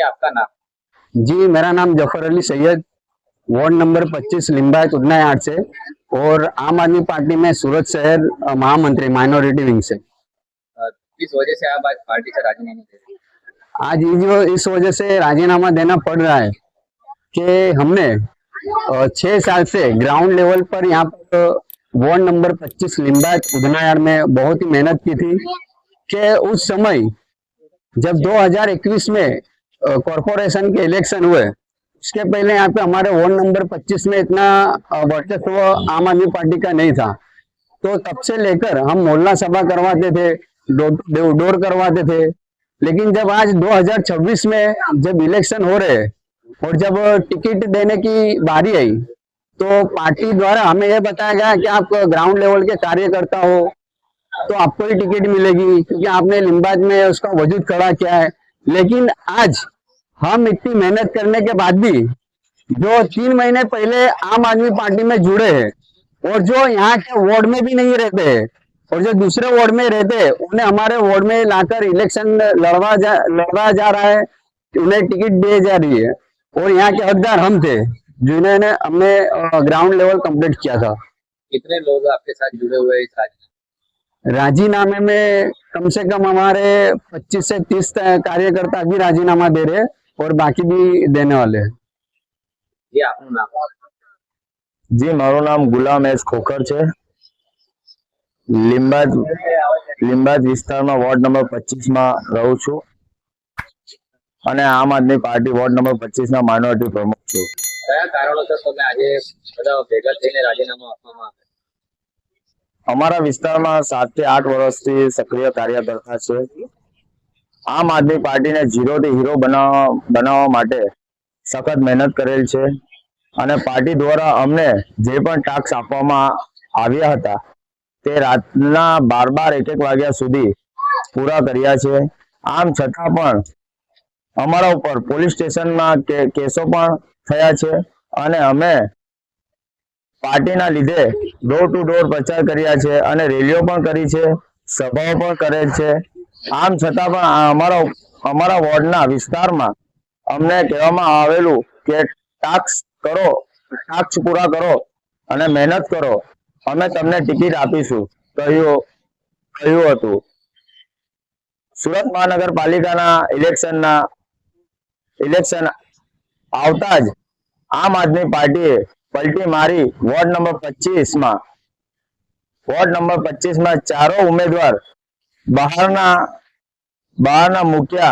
आपका नाम? जी, मेरा नाम Zafar Ali Syed, ward number 25 Limbayat Udhna yard से, और आम आदमी पार्टी में सूरत शहर महामंत्री माइनॉरिटी विंग से। किस वजह से आप आज पार्टी से राजीनामा दे रहे हैं? आज इस वजह से राजीनामा देना पड़ रहा है कि हमने 6 साल से ग्राउंड लेवल पर यहाँ पर ward number 25 Limbayat Udhna yard में बहुत ही मेहनत की थी कि उस समय जब 2021 में कॉरपोरेशन के इलेक्शन हुए, उसके पहले यहाँ पे हमारे वार्ड नंबर 25 में इतना वर्चस्व आम आदमी पार्टी का नहीं था। तो तब से लेकर हम मोहल्ला सभा करवाते थे, डोर डोर करवाते थे। लेकिन जब आज 2026 में जब इलेक्शन हो रहे और जब टिकट देने की बारी आई, तो पार्टी द्वारा हमें यह बताया गया कि आप ग्राउंड लेवल के कार्यकर्ता हो तो आपको ही टिकट मिलेगी, क्योंकि आपने लिंबायत में उसका वजूद खड़ा किया है। लेकिन आज हम इतनी मेहनत करने के बाद भी जो 3 महीने पहले आम आदमी पार्टी में जुड़े हैं और जो यहाँ के वार्ड में भी नहीं रहते हैं और जो दूसरे वार्ड में रहते हैं, उन्हें हमारे वार्ड में लाकर इलेक्शन लड़वाया जा रहा है, उन्हें टिकट दी जा रही है। और यहाँ के हकदार हम थे जिन्होंने हमने ग्राउंड लेवल कंप्लीट किया था। कितने लोग आपके साथ जुड़े हुए हैं इस राजीनामे में कम से कम हमारे 25 से 30 कार्यकर्ता भी राजीनामा दे रहे हैं और बाकी भी देने वाले हैं। ये आपનું નામ? जी, मारू नाम गुलाम एस खोखर है। लिंबायत विस्तार में वॉर्ड नंबर 25 में रहूं छू અને આમ આદમી પાર્ટી વોર્ડ નંબર 25 ના માઇનોરિટી પ્રમુખ છું। કયા કારણોસર તમે આજે બધા ભેગા થઈને રાજીનામું આપવામાં આવ્યું? અમારા વિસ્તારમાં 7 થી 8 વર્ષથી સક્રિય કાર્યકર્તા છે। આમ આદમી પાર્ટીને ઝીરો થી હીરો બનાવવા માટે સખત મહેનત કરેલ છે અને પાર્ટી દ્વારા અમને જે પણ ટાસ્ક આપવામાં આવ્યા હતા તે રાતના 12 1 વાગ્યા સુધી પૂરા કર્યા છે। આમ છતાં પણ અમારા ઉપર પોલીસ સ્ટેશનમાં કેસો પણ થયા છે અને અમે પાર્ટીના લીધે ડોર ટુ ડોર પ્રચાર કર્યા છે અને રેલીઓ પણ કરી છે, સભાઓ પણ કરેલ છે। આમ છતાં પણ અમારા વોર્ડના વિસ્તારમાં અમને કહેવામાં આવેલું કે ટાસ્ક પૂરા કરો અને મહેનત કરો, અમે તમને ટિકિટ આપીશું કહ્યું હતું। સુરત મહાનગરપાલિકાના इलेक्शन आवता ज आम आदमी पार्टी पलटी मारी वॉर्ड नंबर 25 में चारों उम्मीदवार बहारना मुख्या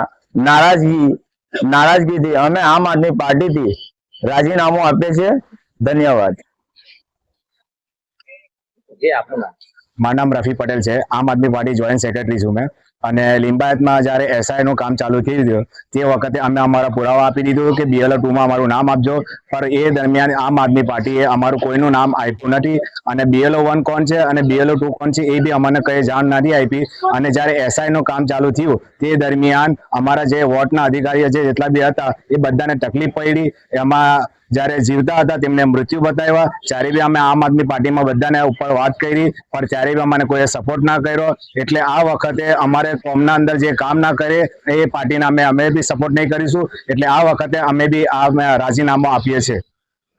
नाराजगी थी अमे आम आदमी पार्टी थी राजीनामું આપે છે। धन्यवाद। જે આપનું નામ? મારું નામ રફી પટેલ છે। આમ આદમી પાર્ટી જોઈન્ટ સેક્રેટરી છું મેં। અને લિંબાયતમાં જ્યારે એસઆઈ નું કામ ચાલુ થઈ ગયું તે વખતે અમે અમારા પુરાવા આપી દીધું કે BLO 2 માં અમારું નામ આપજો, પર એ દરમિયાન આમ આદમી પાર્ટીએ અમારું કોઈનું નામ આપ્યું નથી અને BLO 1 કોણ છે અને BLO 2 કોણ છે એ બી અમને કઈ જાણ નથી આપી। અને જ્યારે એસઆઈ નું કામ ચાલુ થયું તે દરમિયાન અમારા જે વોર્ડના અધિકારીઓ છે જેટલા બી હતા એ બધાને તકલીફ પડી। એમાં જ્યારે જીવતા હતા તેમને મૃત્યુ બતાવ્યા, ત્યારે બી અમે આમ આદમી પાર્ટીમાં બધાને ઉપર વાત કરી પણ ત્યારે બી અમને કોઈએ સપોર્ટ ના કર્યો। એટલે આ વખતે અમારે કોમના અંદર જે કામ ના કરે એ પાર્ટીને અમે બી સપોર્ટ નહીં કરીશું। એટલે આ વખતે અમે બી આ રાજીનામું આપીએ છીએ।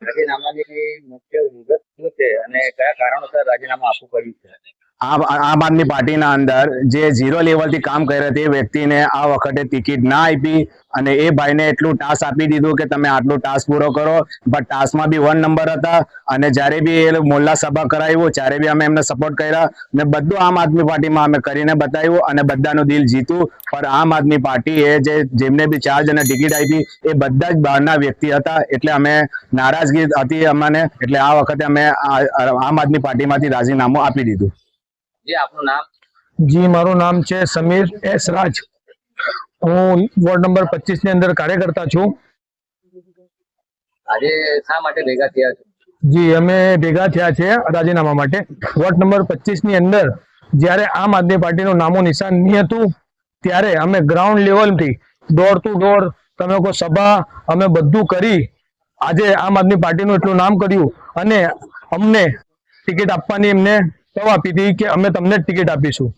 રાજીનામાની મુખ્ય વિગત શું છે અને કયા કારણોસર રાજીનામું આપવું પડ્યું છે? આમ આદમી પાર્ટીના અંદર જે ઝીરો લેવલથી કામ કરે તે વ્યક્તિને આ વખતે ટિકિટ ના આપી અને એ ભાઈને એટલું ટાસ્ક આપી દીધું કે તમે આટલું ટાસ્ક પૂરો કરો, પણ ટાસ્કમાં બી 1 નંબર હતા। અને જ્યારે બી એ મોહલ્લા સભા કરાવ્યું ત્યારે બી અમે એમને સપોર્ટ કર્યા ને બધું આમ આદમી પાર્ટીમાં અમે કરીને બતાવ્યું અને બધાનું દિલ જીતું। પર આમ આદમી પાર્ટીએ જેમને બી ચાર્જ અને ટિકિટ આપી એ બધા જ બહારના વ્યક્તિ હતા, એટલે અમે નારાજગી હતી અમને, એટલે આ વખતે અમે આમ આદમી પાર્ટીમાંથી રાજીનામું આપી દીધું। જે આપનું નામ? जी, मारू नाम है समीर एस राज। हूँ वॉर्ड नंबर 25 ની અંદર કાર્યકર્તા છું। આજે શા માટે ભેગા થયા છો? जी, અમે ભેગા થયા છે રાજીનામા માટે। વોર્ડ નંબર 25 ની અંદર જ્યારે આમ આદમી પાર્ટીનું નામો નિશાન નહીં હતું ત્યારે અમે ગ્રાઉન્ડ લેવલથી ડોર ટુ ડોર તમે કોઈ સભા અમે બધું કરી આજે આમ આદમી પાર્ટીનું એટલું નામ કર્યું અને અમને ટિકિટ આપવાની એમને સૌ આપી હતી કે અમે તમને ટિકિટ આપીશું।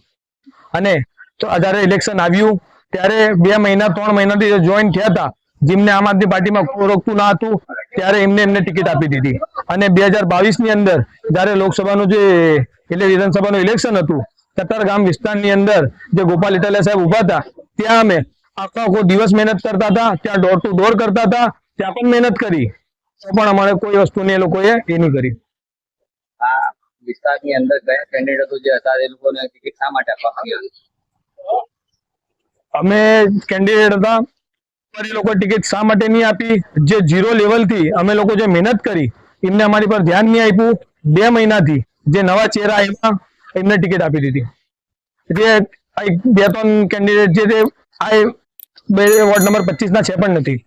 અને તો જ્યારે ઇલેક્શન આવ્યું ત્યારે 2 મહિના 3 મહિનાથી જોઈન થયા હતા જેમને આમ આદમી પાર્ટીમાં કોઈ રોકતું ના હતું ત્યારે એમને ટિકિટ આપી દીધી. અને 2022 ની અંદર જયારે લોકસભાનું જે વિધાનસભાનું ઇલેક્શન હતું, કતારગામ વિસ્તારની અંદર જે ગોપાલ ઇટાલિયા સાહેબ ઉભા હતા, ત્યાં અમે આખો દિવસ મહેનત કરતા હતા, ત્યાં ડોર ટુ ડોર કરતા હતા, ત્યાં પણ મહેનત કરી, તો પણ અમારે કોઈ વસ્તુની એ લોકોએ એ નહીં કરી. આ વિસ્તારની અંદર કયા કેન્ડિડેટો જે હતા એ લોકોને ટિકિટ શા માટે આપવામાં આવી? અમે કેન્ડિડેટ હતા પર એ લોકો ટિકિટ શા માટે નહીં આપી? જે 0 લેવલથી અમે લોકો જે મહેનત કરી એમને અમારી પર ધ્યાન નહીં આપ્યું. 2 મહિનાથી જે નવા ચહેરા આવ્યા એમને ટિકિટ આપી દીધી. જે 2-3 કેન્ડિડેટ જે વોર્ડ નંબર 25 ના છે પણ નથી.